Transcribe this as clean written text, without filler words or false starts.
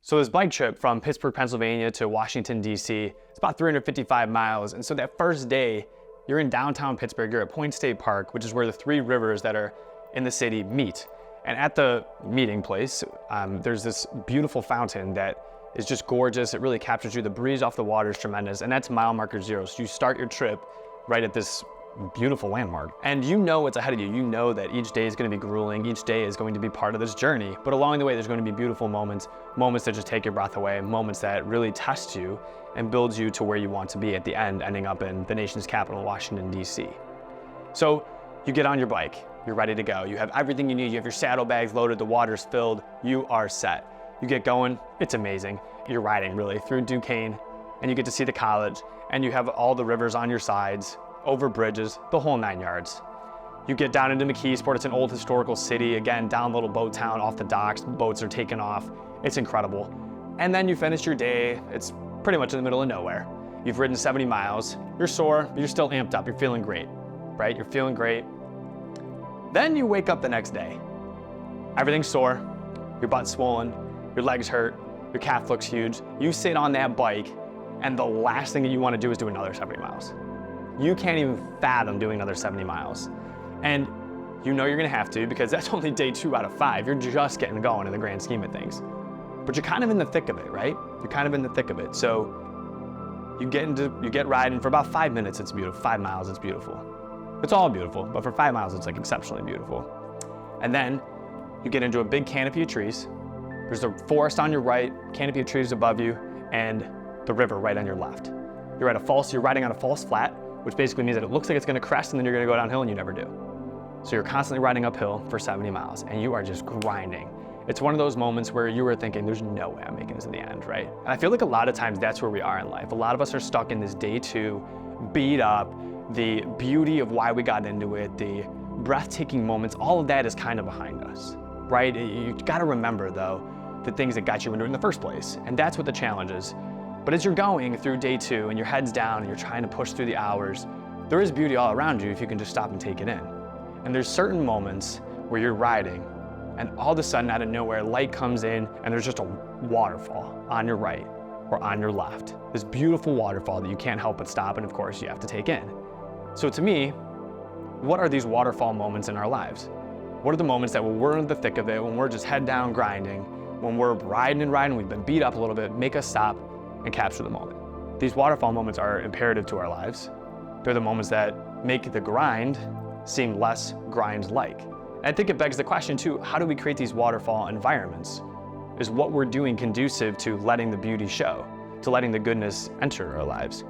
So this bike trip from Pittsburgh, Pennsylvania to Washington, D.C., it's about 355 miles. And so that first day, you're in downtown Pittsburgh, you're at Point State Park, which is where the three rivers that are in the city meet. And at the meeting place, there's this beautiful fountain that is just gorgeous. It really captures you. The breeze off the water is tremendous. And that's mile marker 0. So you start your trip right at this beautiful landmark. And you know what's ahead of you. You know that each day is going to be grueling. Each day is going to be part of this journey. But along the way, there's going to be beautiful moments, moments that just take your breath away, moments that really test you and builds you to where you want to be at the end, ending up in the nation's capital, Washington, D.C. So you get on your bike. You're ready to go. You have everything you need. You have your saddlebags loaded. The water's filled. You are set. You get going, it's amazing. You're riding really through Duquesne and you get to see the college and you have all the rivers on your sides, over bridges, the whole 9 yards. You get down into McKeesport. It's an old historical city. Again, down a little boat town off the docks. Boats are taking off. It's incredible. And then you finish your day. It's pretty much in the middle of nowhere. You've ridden 70 miles. You're sore, but you're still amped up. You're feeling great, right? You're feeling great. Then you wake up the next day. Everything's sore. Your butt's swollen. Your legs hurt, your calf looks huge. You sit on that bike and the last thing that you want to do is do another 70 miles. You can't even fathom doing another 70 miles. And you know you're gonna have to because that's only day 2 out of 5. You're just getting going in the grand scheme of things. But you're kind of in the thick of it, right? You're kind of in the thick of it. So you get riding for about 5 minutes, it's beautiful. 5 miles, it's beautiful. It's all beautiful, but for 5 miles, it's like exceptionally beautiful. And then you get into a big canopy of trees. There's a forest on your right, canopy of trees above you, and the river right on your left. You're riding on a false flat, which basically means that it looks like it's gonna crest and then you're gonna go downhill and you never do. So you're constantly riding uphill for 70 miles and you are just grinding. It's one of those moments where you are thinking, there's no way I'm making this to the end, right? And I feel like a lot of times that's where we are in life. A lot of us are stuck in this day 2, beat up, the beauty of why we got into it, the breathtaking moments, all of that is kind of behind us, right? You gotta remember though, the things that got you into it in the first place. And that's what the challenge is. But as you're going through day 2 and your head's down and you're trying to push through the hours, there is beauty all around you if you can just stop and take it in. And there's certain moments where you're riding and all of a sudden out of nowhere, light comes in and there's just a waterfall on your right or on your left. This beautiful waterfall that you can't help but stop and of course you have to take in. So to me, what are these waterfall moments in our lives? What are the moments that when we're in the thick of it, when we're just head down grinding, when we're riding and riding, we've been beat up a little bit, make us stop and capture the moment. These waterfall moments are imperative to our lives. They're the moments that make the grind seem less grind-like. And I think it begs the question too, how do we create these waterfall environments? Is what we're doing conducive to letting the beauty show, to letting the goodness enter our lives?